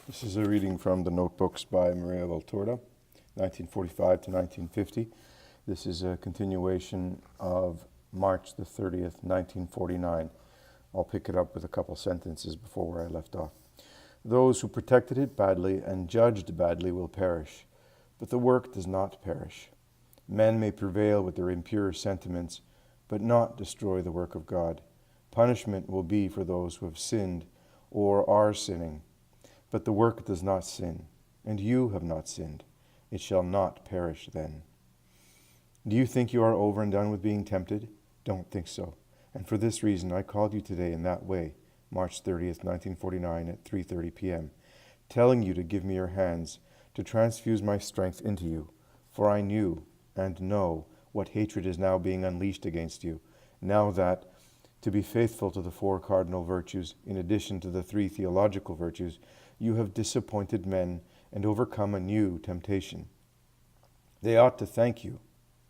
This is a reading from the notebooks by Maria Valtorta, 1945 to 1950. This is a continuation of March the 30th, 1949. I'll pick it up with a couple sentences before where I left off. Those who protected it badly and judged badly will perish, but the work does not perish. Men may prevail with their impure sentiments, but not destroy the work of God. Punishment will be for those who have sinned or are sinning. But the work does not sin, and you have not sinned. It shall not perish then. Do you think you are over and done with being tempted? Don't think so. And for this reason I called you today in that way, March 30th, 1949 at 3:30 p.m., telling you to give me your hands, to transfuse my strength into you. For I knew and know what hatred is now being unleashed against you, now that, to be faithful to the 4 cardinal virtues, in addition to the 3 theological virtues, you have disappointed men and overcome a new temptation. They ought to thank you,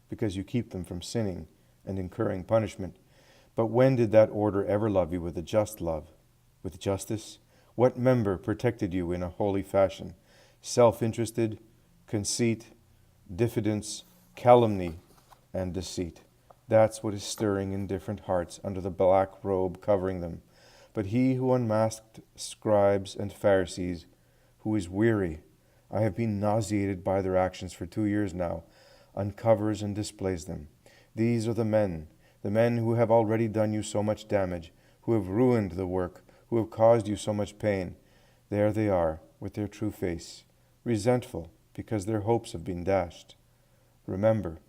because you keep them from sinning and incurring punishment. But when did that order ever love you with a just love, with justice? What member protected you in a holy fashion? Self-interested, conceit, diffidence, calumny, and deceit. That's what is stirring in different hearts under the black robe covering them. But he who unmasked scribes and Pharisees, who is weary, I have been nauseated by their actions for 2 years now, uncovers and displays them. These are the men who have already done you so much damage, who have ruined the work, who have caused you so much pain. There they are, with their true face, resentful because their hopes have been dashed. Remember,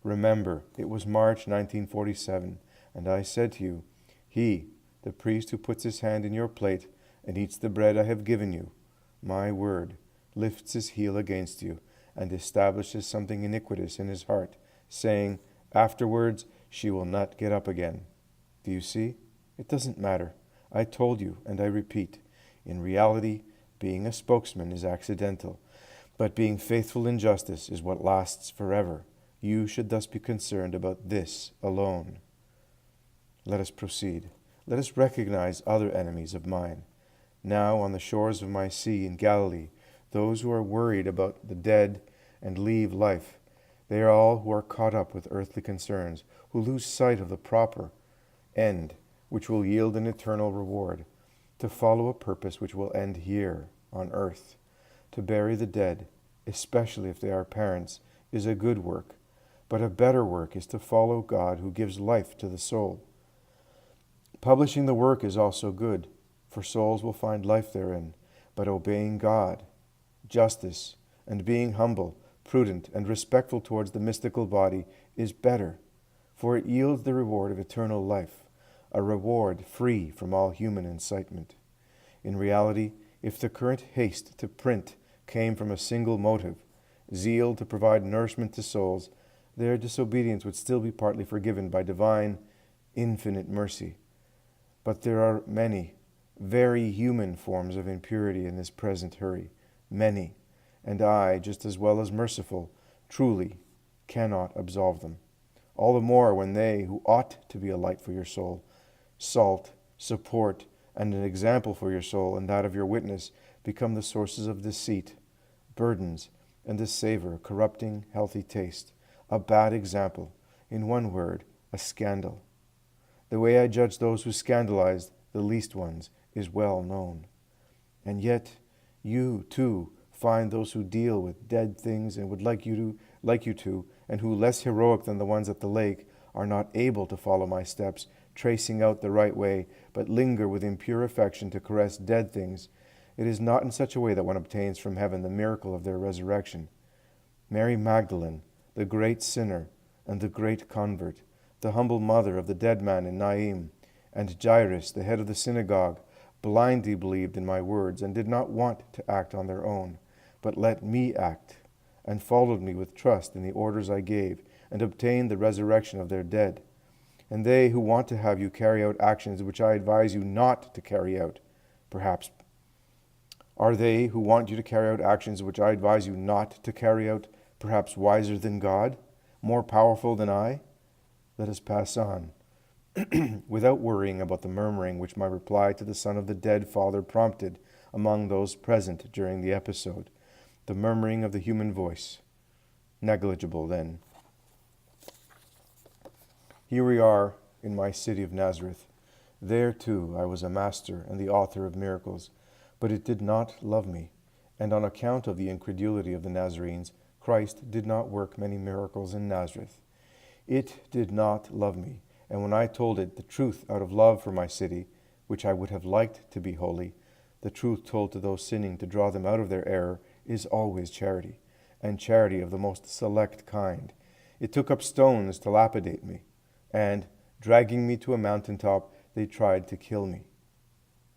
it was March 1947, and I said to you, he, the priest who puts his hand in your plate and eats the bread I have given you, my word, lifts his heel against you and establishes something iniquitous in his heart, saying, afterwards she will not get up again. Do you see? It doesn't matter. I told you, and I repeat, in reality, being a spokesman is accidental, but being faithful in justice is what lasts forever. You should thus be concerned about this alone. Let us proceed. Let us recognize other enemies of mine. Now, on the shores of my sea in Galilee, those who are worried about the dead and leave life, they are all who are caught up with earthly concerns, who lose sight of the proper end, which will yield an eternal reward, to follow a purpose which will end here, on earth. To bury the dead, especially if they are parents, is a good work, but a better work is to follow God who gives life to the soul. Publishing the work is also good, for souls will find life therein, but obeying God, justice, and being humble, prudent, and respectful towards the mystical body is better, for it yields the reward of eternal life, a reward free from all human incitement. In reality, if the current haste to print came from a single motive, zeal to provide nourishment to souls, their disobedience would still be partly forgiven by divine, infinite mercy. But there are many, very human forms of impurity in this present hurry, many, and I, just as well as merciful, truly cannot absolve them. All the more when they, who ought to be a light for your soul, salt, support, and an example for your soul and that of your witness, become the sources of deceit, burdens, and the savor, corrupting healthy taste, a bad example, in one word, a scandal. The way I judge those who scandalize the least ones is well known. And yet, you, too, find those who deal with dead things and would like you to, and who, less heroic than the ones at the lake, are not able to follow my steps, tracing out the right way, but linger with impure affection to caress dead things. It is not in such a way that one obtains from heaven the miracle of their resurrection. Mary Magdalene, the great sinner and the great convert, the humble mother of the dead man in Naim, and Jairus, the head of the synagogue, blindly believed in my words and did not want to act on their own, but let me act, and followed me with trust in the orders I gave, and obtained the resurrection of their dead. And they who want to have you carry out actions which I advise you not to carry out, perhaps are they who want you to carry out actions which I advise you not to carry out, perhaps wiser than God, more powerful than I? Let us pass on, without worrying about the murmuring which my reply to the son of the dead father prompted. among those present during the episode. The murmuring of the human voice. Negligible then. Here we are in my city of Nazareth. There too I was a master and the author of miracles, but it did not love me. And on account of the incredulity of the Nazarenes, Christ did not work many miracles in Nazareth. It did not love me, and when I told it the truth out of love for my city, which I would have liked to be holy, the truth told to those sinning to draw them out of their error is always charity, and charity of the most select kind. It took up stones to lapidate me, and, dragging me to a mountaintop, they tried to kill me.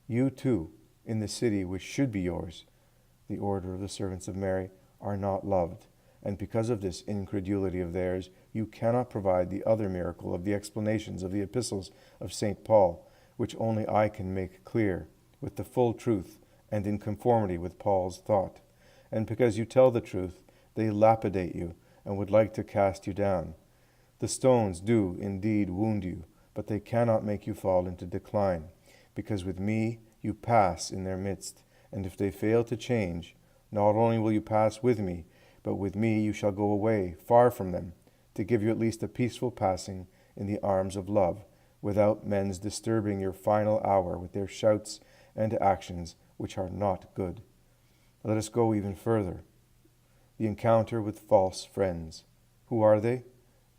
You too, in the city which should be yours, the order of the servants of Mary, are not loved, and because of this incredulity of theirs, you cannot provide the other miracle of the explanations of the epistles of St. Paul, which only I can make clear, with the full truth and in conformity with Paul's thought. And because you tell the truth, they lapidate you and would like to cast you down. The stones do indeed wound you, but they cannot make you fall into decline, because with me you pass in their midst, and if they fail to change, not only will you pass with me, but with me you shall go away, far from them, to give you at least a peaceful passing in the arms of love, without men's disturbing your final hour with their shouts and actions which are not good. Let us go even further. The encounter with false friends. Who are they?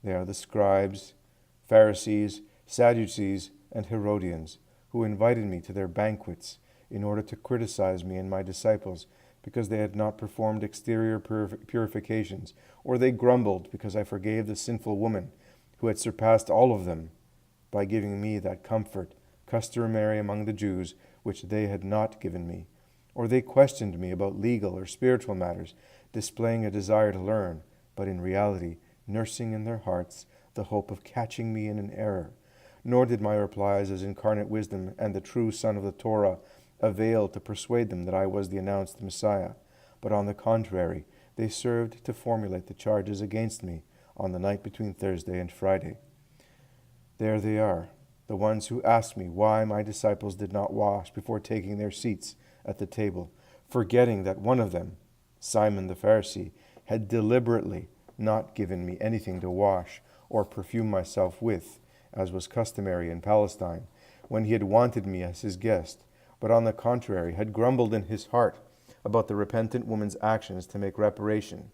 They are the scribes, Pharisees, Sadducees, and Herodians, who invited me to their banquets in order to criticize me and my disciples because they had not performed exterior purifications, or they grumbled because I forgave the sinful woman who had surpassed all of them by giving me that comfort customary among the Jews which they had not given me. Or they questioned me about legal or spiritual matters, displaying a desire to learn, but in reality nursing in their hearts the hope of catching me in an error. Nor did my replies as incarnate wisdom and the true son of the Torah avail to persuade them that I was the announced Messiah, but on the contrary, they served to formulate the charges against me on the night between Thursday and Friday. There they are, the ones who asked me why my disciples did not wash before taking their seats at the table, forgetting that one of them, Simon the Pharisee, had deliberately not given me anything to wash or perfume myself with, as was customary in Palestine, when he had wanted me as his guest, but on the contrary had grumbled in his heart about the repentant woman's actions to make reparation.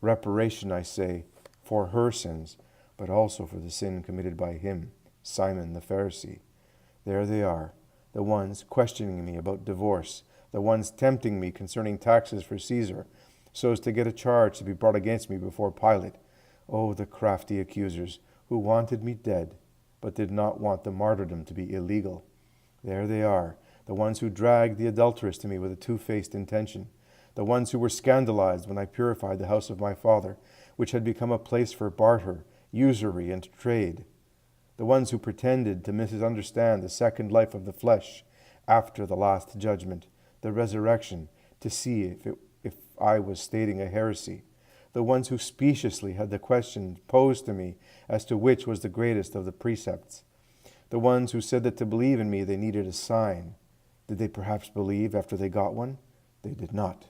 Reparation, I say, for her sins, but also for the sin committed by him, Simon the Pharisee. There they are, the ones questioning me about divorce, the ones tempting me concerning taxes for Caesar, so as to get a charge to be brought against me before Pilate. Oh, the crafty accusers, who wanted me dead, but did not want the martyrdom to be illegal. There they are, the ones who dragged the adulteress to me with a two-faced intention, the ones who were scandalized when I purified the house of my father, which had become a place for barter, usury, and trade, the ones who pretended to misunderstand the second life of the flesh after the last judgment, the resurrection, to see if I was stating a heresy, the ones who speciously had the question posed to me as to which was the greatest of the precepts, the ones who said that to believe in me they needed a sign. Did they perhaps believe after they got one? They did not.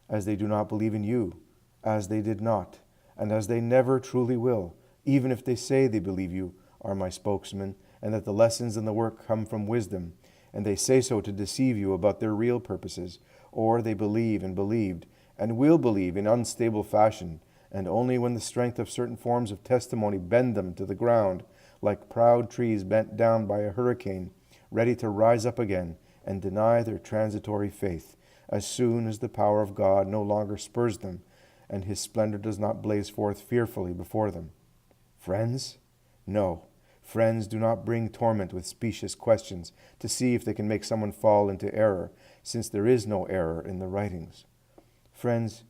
As they do not believe in you, as they did not, and as they never truly will, even if they say they believe you are my spokesman, and that the lessons and the work come from wisdom, and they say so to deceive you about their real purposes, or they believe and believed, and will believe in unstable fashion, and only when the strength of certain forms of testimony bend them to the ground, like proud trees bent down by a hurricane, ready to rise up again and deny their transitory faith, as soon as the power of God no longer spurs them, and his splendor does not blaze forth fearfully before them. Friends? No. Friends do not bring torment with specious questions to see if they can make someone fall into error, since there is no error in the writings. Friends,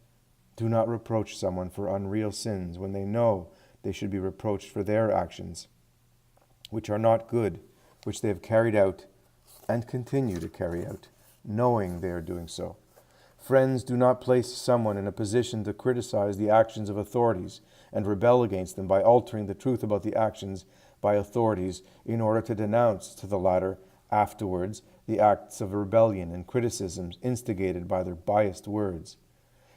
do not reproach someone for unreal sins when they know they should be reproached for their actions, which are not good, which they have carried out and continue to carry out, knowing they are doing so. Friends, do not place someone in a position to criticize the actions of authorities and rebel against them by altering the truth about the actions by authorities in order to denounce to the latter afterwards the acts of rebellion and criticisms instigated by their biased words.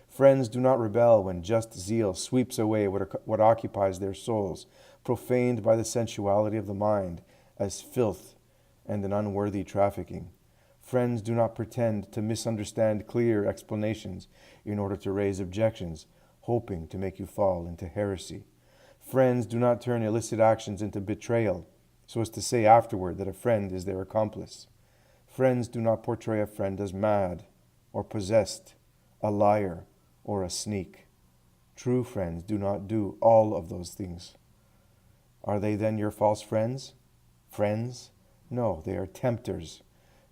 Friends do not rebel when just zeal sweeps away what occupies their souls, profaned by the sensuality of the mind, as filth and an unworthy trafficking. Friends do not pretend to misunderstand clear explanations in order to raise objections, hoping to make you fall into heresy. Friends do not turn illicit actions into betrayal, so as to say afterward that a friend is their accomplice. Friends do not portray a friend as mad or possessed, a liar or a sneak. True friends do not do all of those things. Are they then your false friends? Friends? No, they are tempters.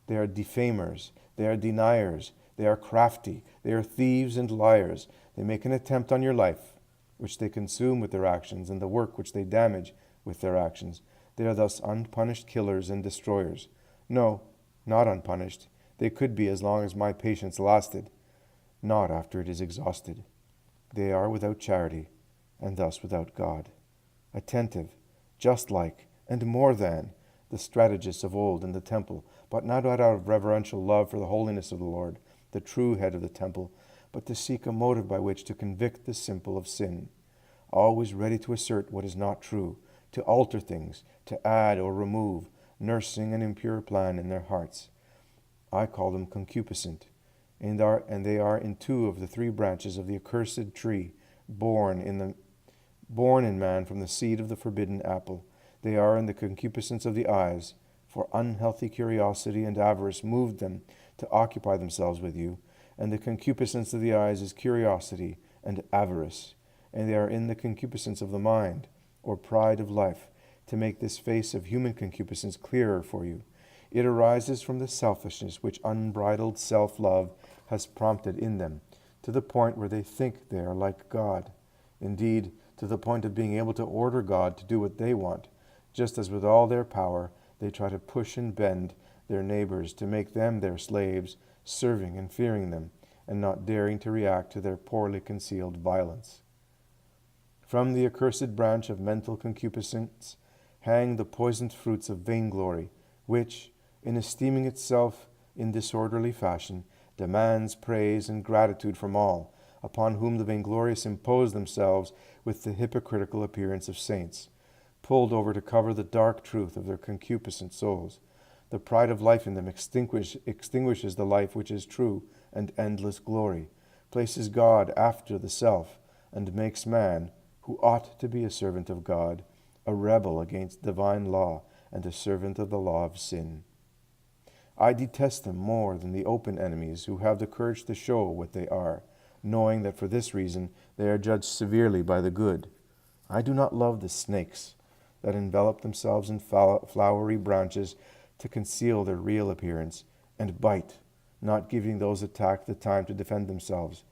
They are defamers. They are deniers. They are crafty. They are thieves and liars. They make an attempt on your life, which they consume with their actions, and the work which they damage with their actions. They are thus unpunished killers and destroyers. No, not unpunished. They could be as long as my patience lasted, not after it is exhausted. They are without charity, and thus without God. Attentive, just like, and more than the strategists of old in the temple, but not out of reverential love for the holiness of the Lord, the true head of the temple, but to seek a motive by which to convict the simple of sin, always ready to assert what is not true, to alter things, to add or remove, nursing an impure plan in their hearts. I call them concupiscent, and they are in two of the three branches of the accursed tree, born in man from the seed of the forbidden apple. They are in the concupiscence of the eyes, for unhealthy curiosity and avarice moved them to occupy themselves with you, and the concupiscence of the eyes is curiosity and avarice, and they are in the concupiscence of the mind, or pride of life, to make this face of human concupiscence clearer for you. It arises from the selfishness which unbridled self-love has prompted in them, to the point where they think they are like God. Indeed, to the point of being able to order God to do what they want, just as with all their power they try to push and bend their neighbors to make them their slaves, serving and fearing them, and not daring to react to their poorly concealed violence. From the accursed branch of mental concupiscence hang the poisoned fruits of vainglory, which, in esteeming itself in disorderly fashion, demands praise and gratitude from all, upon whom the vainglorious impose themselves with the hypocritical appearance of saints, pulled over to cover the dark truth of their concupiscent souls. The pride of life in them extinguishes the life which is true and endless glory, places God after the self, and makes man, who ought to be a servant of God, a rebel against divine law and a servant of the law of sin. I detest them more than the open enemies who have the courage to show what they are, knowing that for this reason they are judged severely by the good. I do not love the snakes that envelop themselves in flowery branches to conceal their real appearance, and bite, not giving those attacked the time to defend themselves.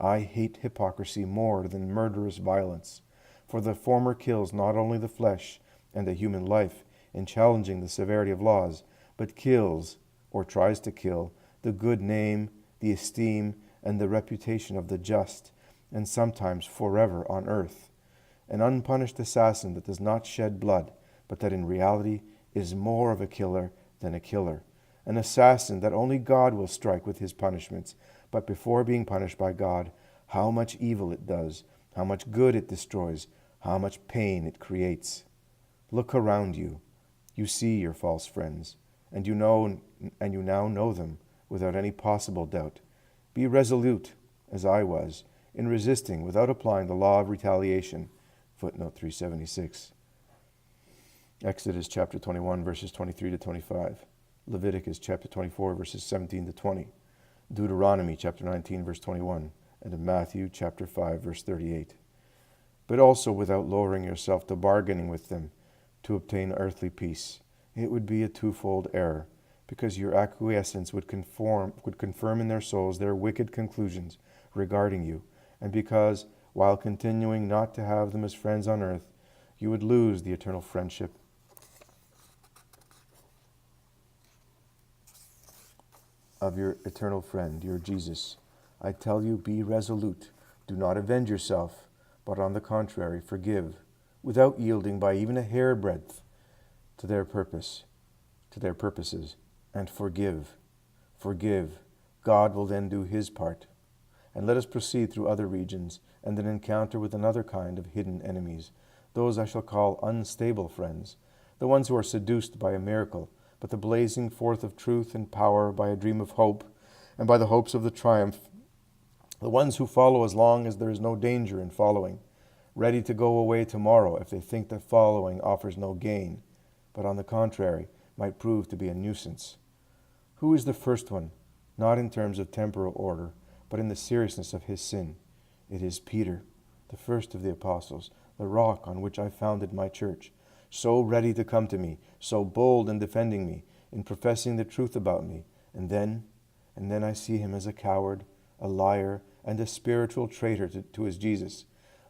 I hate hypocrisy more than murderous violence, for the former kills not only the flesh and the human life in challenging the severity of laws, but kills, or tries to kill, the good name, the esteem, and the reputation of the just, and sometimes forever on earth. An unpunished assassin that does not shed blood, but that in reality is more of a killer than a killer. An assassin that only God will strike with his punishments, but before being punished by God, how much evil it does, how much good it destroys, how much pain it creates. Look around you. You see your false friends, and you now know them without any possible doubt. Be resolute, as I was, in resisting without applying the law of retaliation. Footnote 376. Exodus chapter 21, verses 23 to 25. Leviticus chapter 24, verses 17 to 20. Deuteronomy chapter 19, verse 21. And Matthew chapter 5, verse 38. But also without lowering yourself to bargaining with them to obtain earthly peace. It would be a twofold error, because your acquiescence would confirm in their souls their wicked conclusions regarding you, and because, while continuing not to have them as friends on earth, you would lose the eternal friendship of your eternal friend, your Jesus. I tell you, be resolute. Do not avenge yourself, but on the contrary, forgive, without yielding by even a hair breadth to their purposes. and forgive. Forgive. God will then do his part. And let us proceed through other regions, and then encounter with another kind of hidden enemies, those I shall call unstable friends, the ones who are seduced by a miracle, but the blazing forth of truth and power by a dream of hope, and by the hopes of the triumph, the ones who follow as long as there is no danger in following, ready to go away tomorrow if they think that following offers no gain, but on the contrary might prove to be a nuisance. Who is the first one? Not in terms of temporal order, but in the seriousness of his sin. It is Peter, the first of the apostles, the rock on which I founded my church, so ready to come to me, so bold in defending me, in professing the truth about me, and then I see him as a coward, a liar, and a spiritual traitor to his Jesus.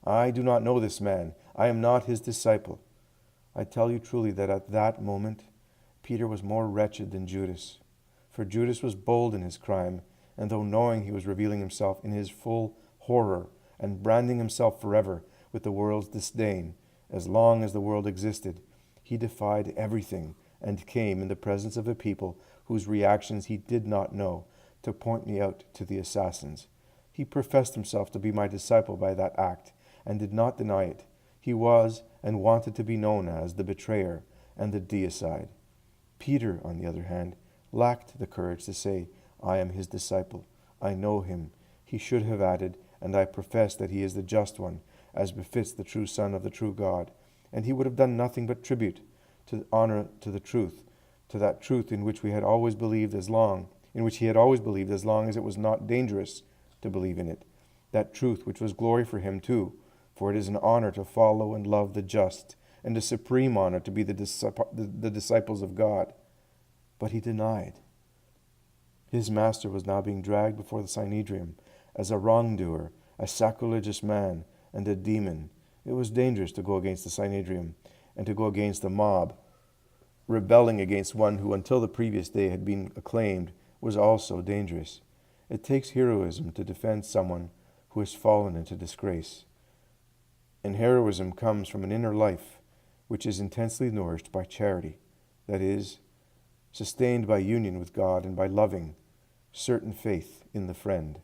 I do not know this man. I am not his disciple. I tell you truly that at that moment, Peter was more wretched than Judas. For Judas was bold in his crime, and though knowing he was revealing himself in his full horror and branding himself forever with the world's disdain, as long as the world existed, he defied everything and came in the presence of a people whose reactions he did not know to point me out to the assassins. He professed himself to be my disciple by that act, and did not deny it. He was and wanted to be known as the betrayer and the deicide. Peter, on the other hand, lacked the courage to say, I am his disciple. I know him. He should have added, and I profess that he is the just one, as befits the true Son of the true God. And he would have done nothing but tribute to honor to the truth, to that truth in which he had always believed as long as it was not dangerous to believe in it. That truth which was glory for him too, for it is an honor to follow and love the just, and a supreme honor to be the disciples of God. But he denied. His master was now being dragged before the Synedrium as a wrongdoer, a sacrilegious man, and a demon. It was dangerous to go against the Synedrium and to go against the mob, rebelling against one who until the previous day had been acclaimed was also dangerous. It takes heroism to defend someone who has fallen into disgrace. And heroism comes from an inner life which is intensely nourished by charity, that is, sustained by union with God and by loving, certain faith in the friend.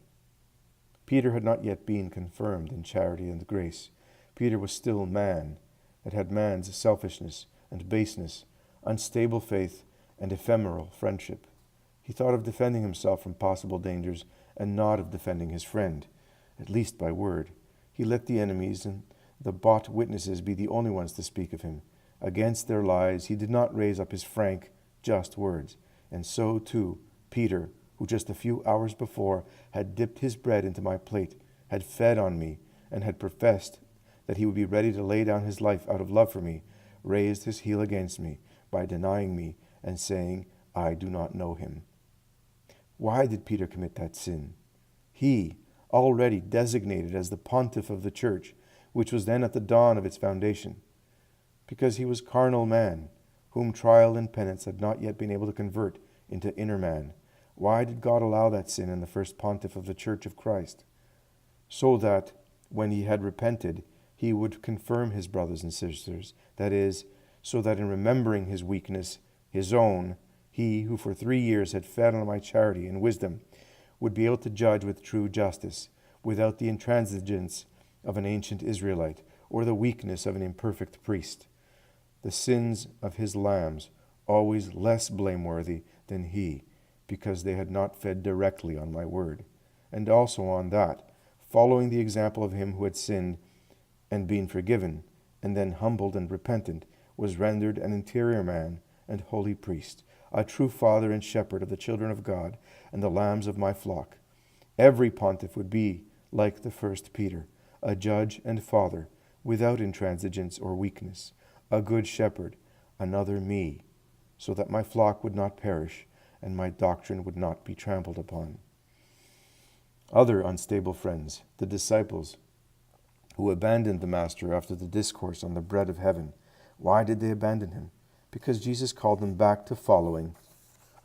Peter had not yet been confirmed in charity and grace. Peter was still man, that had man's selfishness and baseness, unstable faith, and ephemeral friendship. He thought of defending himself from possible dangers and not of defending his friend, at least by word. He let the enemies and the bought witnesses be the only ones to speak of him. Against their lies he did not raise up his frank, just words. And so, too, Peter, who just a few hours before had dipped his bread into my plate, had fed on me, and had professed that he would be ready to lay down his life out of love for me, raised his heel against me by denying me and saying, I do not know him. Why did Peter commit that sin? He, already designated as the pontiff of the church, which was then at the dawn of its foundation, because he was carnal man, whom trial and penance had not yet been able to convert into inner man. Why did God allow that sin in the first pontiff of the Church of Christ? So that, when he had repented, he would confirm his brothers and sisters, that is, so that in remembering his weakness, his own, he who for 3 years had fed on my charity and wisdom, would be able to judge with true justice, without the intransigence of an ancient Israelite or the weakness of an imperfect priest. The sins of his lambs, always less blameworthy than he, because they had not fed directly on my word, and also on that, following the example of him who had sinned and been forgiven, and then humbled and repentant, was rendered an interior man and holy priest, a true father and shepherd of the children of God and the lambs of my flock. Every pontiff would be like the first Peter, a judge and father, without intransigence or weakness, a good shepherd, another me, so that my flock would not perish and my doctrine would not be trampled upon. Other unstable friends, the disciples, who abandoned the Master after the discourse on the bread of heaven. Why did they abandon him? Because Jesus called them back to following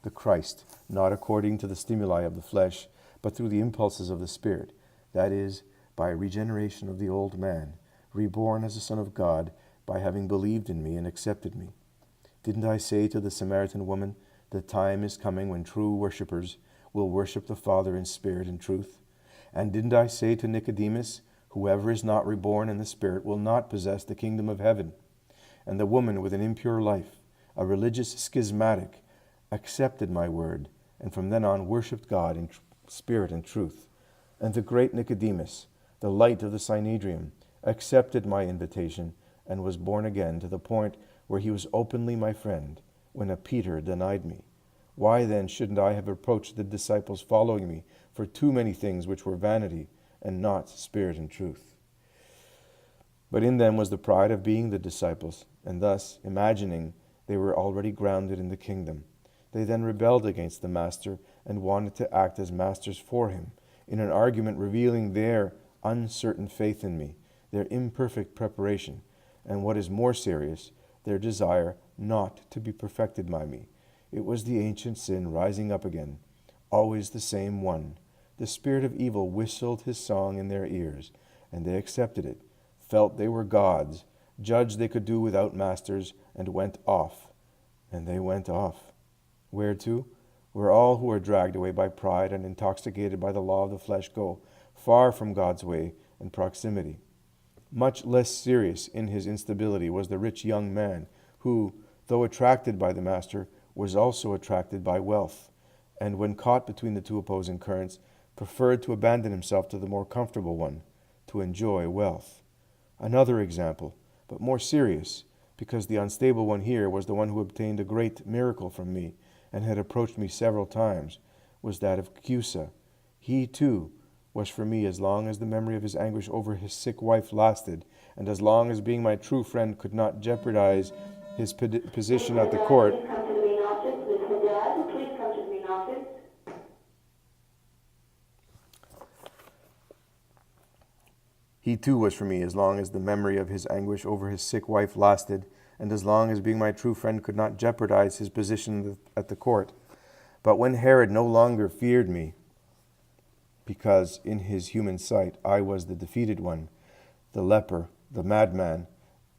the Christ, not according to the stimuli of the flesh, but through the impulses of the Spirit, that is, by regeneration of the old man, reborn as a son of God by having believed in me and accepted me. Didn't I say to the Samaritan woman The time is coming when true worshippers will worship the Father in spirit and truth. And didn't I say to Nicodemus, whoever is not reborn in the Spirit will not possess the kingdom of heaven? And the woman with an impure life, a religious schismatic, accepted my word, and from then on worshipped God in spirit and truth. And the great Nicodemus, the light of the Synedrium, accepted my invitation and was born again to the point where he was openly my friend, when a Peter denied me. Why then shouldn't I have approached the disciples following me for too many things which were vanity and not spirit and truth? But in them was the pride of being the disciples, and thus, imagining they were already grounded in the kingdom, they then rebelled against the Master and wanted to act as masters for him, in an argument revealing their uncertain faith in me, their imperfect preparation, and what is more serious, their desire not to be perfected by me. It was the ancient sin rising up again, always the same one. The spirit of evil whistled his song in their ears, and they accepted it, felt they were gods, judged they could do without masters, and went off. And they went off. Where to? Where all who are dragged away by pride and intoxicated by the law of the flesh go, far from God's way and proximity. Much less serious in his instability was the rich young man, who, though attracted by the Master, was also attracted by wealth, and when caught between the two opposing currents, preferred to abandon himself to the more comfortable one, to enjoy wealth. Another example, but more serious, because the unstable one here was the one who obtained a great miracle from me, and had approached me several times, was that of Cusa. He, too, was for me as long as the memory of his anguish over his sick wife lasted, and as long as being my true friend could not jeopardize his position at the court. Please come to the main office. Ms. Haddad, please come to the main office. He too was for me as long as the memory of his anguish over his sick wife lasted, and as long as being my true friend could not jeopardize his position at the court. But when Herod no longer feared me, because in his human sight I was the defeated one, the leper, the madman,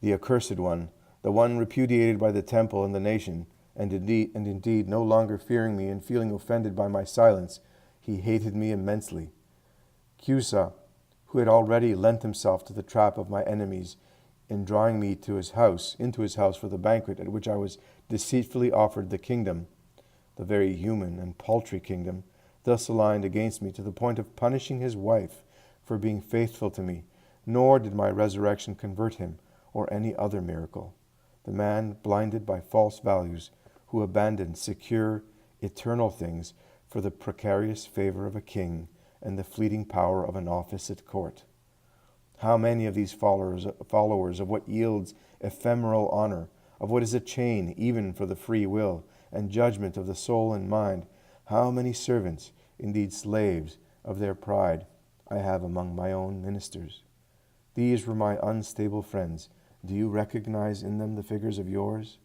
the accursed one, the one repudiated by the temple and the nation, and indeed no longer fearing me and feeling offended by my silence, he hated me immensely. Cusa, who had already lent himself to the trap of my enemies in drawing me into his house for the banquet at which I was deceitfully offered the kingdom, the very human and paltry kingdom, thus aligned against me to the point of punishing his wife for being faithful to me, nor did my resurrection convert him or any other miracle. The man blinded by false values, who abandoned secure, eternal things for the precarious favor of a king and the fleeting power of an office at court. How many of these followers of what yields ephemeral honor, of what is a chain even for the free will and judgment of the soul and mind, how many servants, indeed slaves, of their pride I have among my own ministers. These were my unstable friends. Do you recognize in them the figures of yours?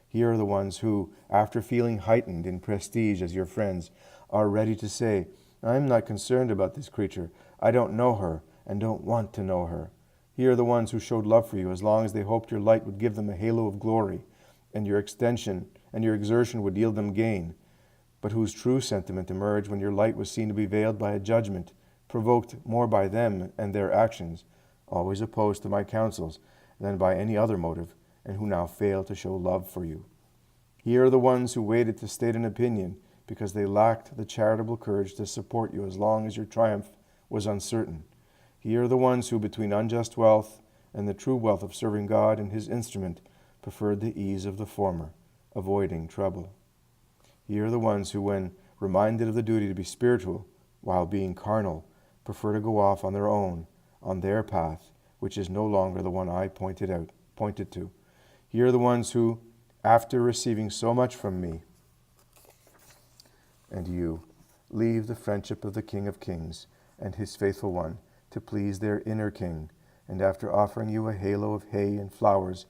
Here are the ones who, after feeling heightened in prestige as your friends, are ready to say, I am not concerned about this creature. I don't know her and don't want to know her. Here are the ones who showed love for you as long as they hoped your light would give them a halo of glory, and your extension and your exertion would yield them gain, but whose true sentiment emerged when your light was seen to be veiled by a judgment, provoked more by them and their actions, always opposed to my counsels, than by any other motive, and who now fail to show love for you. Here are the ones who waited to state an opinion because they lacked the charitable courage to support you as long as your triumph was uncertain. Here are the ones who, between unjust wealth and the true wealth of serving God and his instrument, preferred the ease of the former, avoiding trouble. Here are the ones who, when reminded of the duty to be spiritual while being carnal, prefer to go off on their own, on their path, which is no longer the one I pointed to. Here are the ones who, after receiving so much from me and you, leave the friendship of the King of Kings and his faithful one to please their inner king, and after offering you a halo of hay and flowers,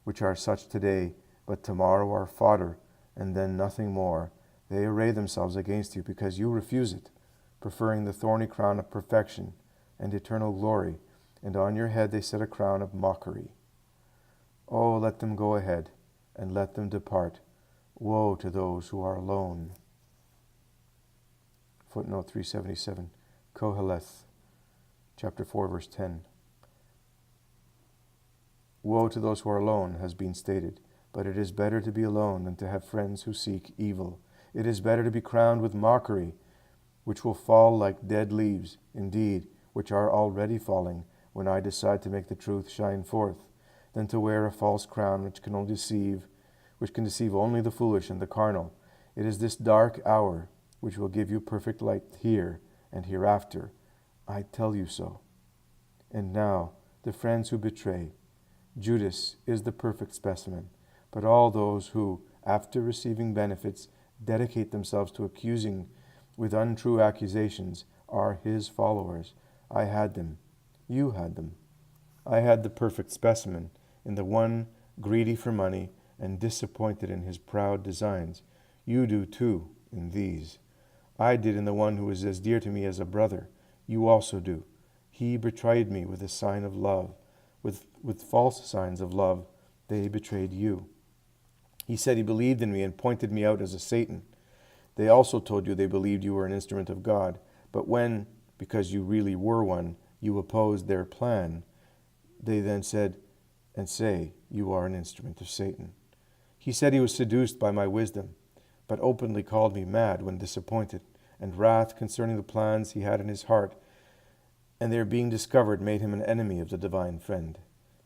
which are such today, but tomorrow are fodder, and then nothing more, they array themselves against you because you refuse it, preferring the thorny crown of perfection and eternal glory, and on your head they set a crown of mockery. Oh, let them go ahead, and let them depart. Woe to those who are alone. Footnote 377, Koheleth, chapter 4, verse 10. Woe to those who are alone has been stated, but it is better to be alone than to have friends who seek evil. It is better to be crowned with mockery, which will fall like dead leaves, indeed, which are already falling when I decide to make the truth shine forth, than to wear a false crown which can deceive only the foolish and the carnal. It is this dark hour which will give you perfect light here and hereafter. I tell you so. And now, the friends who betray. Judas is the perfect specimen, but all those who, after receiving benefits, dedicate themselves to accusing with untrue accusations are his followers. I had them. You had them. I had the perfect specimen in the one greedy for money and disappointed in his proud designs. You do too in these. I did in the one who is as dear to me as a brother. You also do. He betrayed me with a sign of love. With false signs of love, they betrayed you. He said he believed in me and pointed me out as a Satan. They also told you they believed you were an instrument of God. But when, because you really were one, you opposed their plan, they then said and say, you are an instrument of Satan. He said he was seduced by my wisdom, but openly called me mad when disappointed, and wrath concerning the plans he had in his heart, and their being discovered made him an enemy of the divine friend.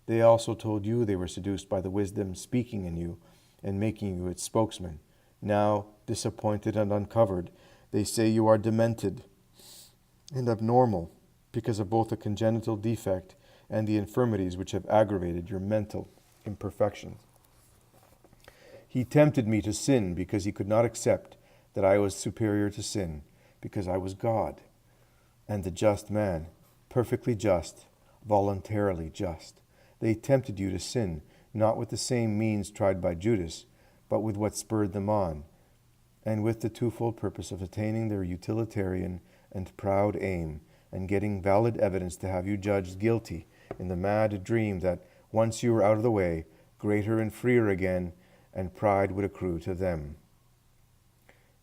They also told you they were seduced by the wisdom speaking in you and making you its spokesman. Now, disappointed and uncovered, they say you are demented and abnormal because of both a congenital defect and the infirmities which have aggravated your mental imperfections. He tempted me to sin because he could not accept that I was superior to sin, because I was God and the just man, perfectly just, voluntarily just. They tempted you to sin, not with the same means tried by Judas, but with what spurred them on, and with the twofold purpose of attaining their utilitarian and proud aim, and getting valid evidence to have you judged guilty in the mad dream that, once you were out of the way, greater and freer again, and pride would accrue to them.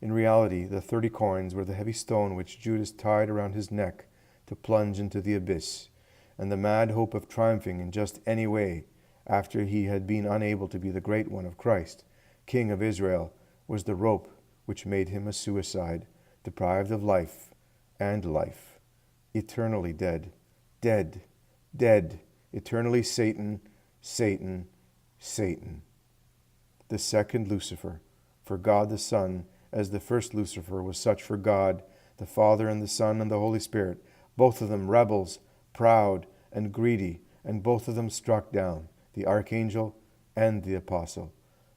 In reality, the 30 coins were the heavy stone which Judas tied around his neck to plunge into the abyss, and the mad hope of triumphing in just any way, after he had been unable to be the great one of Christ, King of Israel, was the rope which made him a suicide, deprived of life and life, eternally dead, dead, dead, eternally Satan, Satan, Satan. The second Lucifer, for God the Son, as the first Lucifer was such for God, the Father and the Son and the Holy Spirit, both of them rebels, proud and greedy, and both of them struck down, the archangel and the apostle,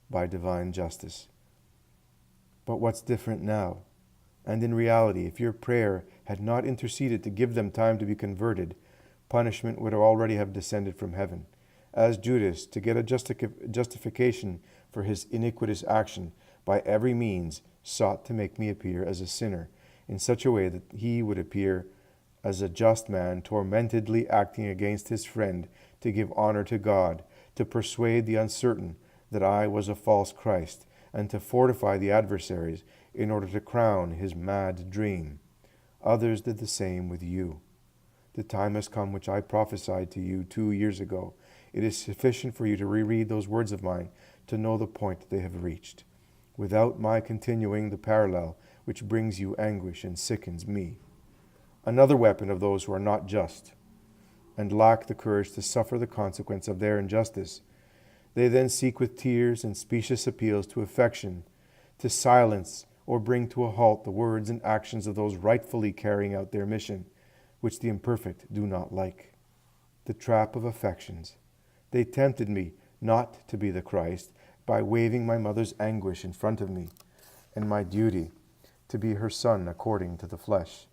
by divine justice. But what's different now? And in reality, if your prayer had not interceded to give them time to be converted, punishment would already have descended from heaven. As Judas, to get a justification for his iniquitous action, by every means sought to make me appear as a sinner, in such a way that he would appear as a just man, tormentedly acting against his friend to give honor to God, to persuade the uncertain that I was a false Christ, and to fortify the adversaries in order to crown his mad dream. Others did the same with you. The time has come which I prophesied to you 2 years ago. It is sufficient for you to reread those words of mine to know the point they have reached, without my continuing the parallel which brings you anguish and sickens me. Another weapon of those who are not just and lack the courage to suffer the consequence of their injustice. They then seek with tears and specious appeals to affection to silence or bring to a halt the words and actions of those rightfully carrying out their mission, which the imperfect do not like. The trap of affections. They tempted me not to be the Christ by waving my mother's anguish in front of me, and my duty to be her son according to the flesh.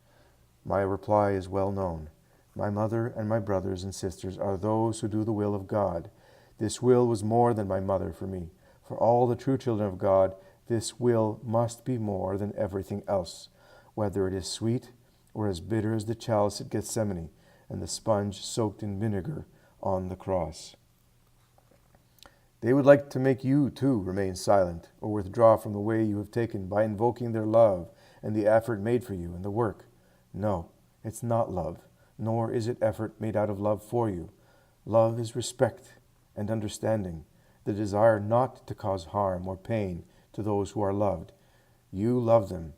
My reply is well known. My mother and my brothers and sisters are those who do the will of God. This will was more than my mother for me. For all the true children of God, this will must be more than everything else, whether it is sweet or as bitter as the chalice at Gethsemane and the sponge soaked in vinegar on the cross. They would like to make you, too, remain silent or withdraw from the way you have taken by invoking their love and the effort made for you in the work. No, it's not love, nor is it effort made out of love for you. Love is respect and understanding, the desire not to cause harm or pain to those who are loved. You love them.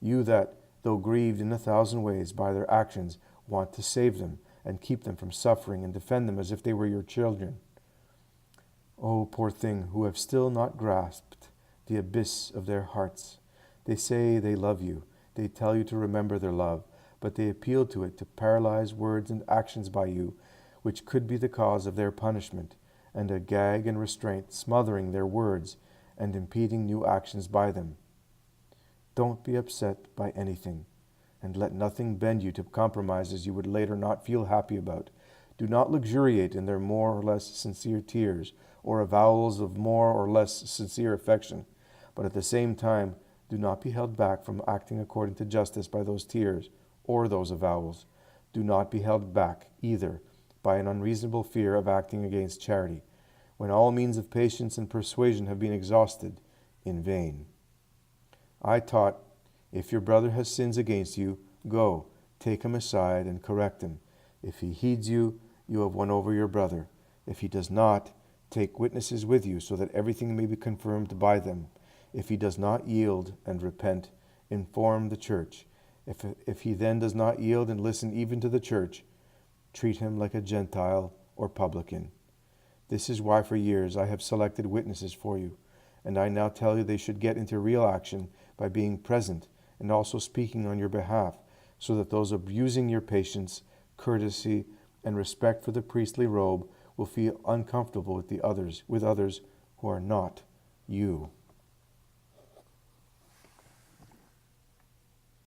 You that, though grieved in 1,000 ways by their actions, want to save them and keep them from suffering and defend them as if they were your children. Oh, poor thing, who have still not grasped the abyss of their hearts. They say they love you. They tell you to remember their love, but they appeal to it to paralyze words and actions by you, which could be the cause of their punishment, and a gag and restraint smothering their words and impeding new actions by them. Don't be upset by anything, and let nothing bend you to compromises you would later not feel happy about. Do not luxuriate in their more or less sincere tears, or avowals of more or less sincere affection, but at the same time do not be held back from acting according to justice by those tears or those avowals. Do not be held back, either, by an unreasonable fear of acting against charity, when all means of patience and persuasion have been exhausted in vain. I taught, if your brother has sins against you, go, take him aside and correct him. If he heeds you, you have won over your brother. If he does not, take witnesses with you, so that everything may be confirmed by them. If he does not yield and repent, inform the church. If he then does not yield and listen even to the church, treat him like a Gentile or publican. This is why for years I have selected witnesses for you, and I now tell you they should get into real action by being present and also speaking on your behalf, so that those abusing your patience, courtesy, and respect for the priestly robe will feel uncomfortable with others who are not you.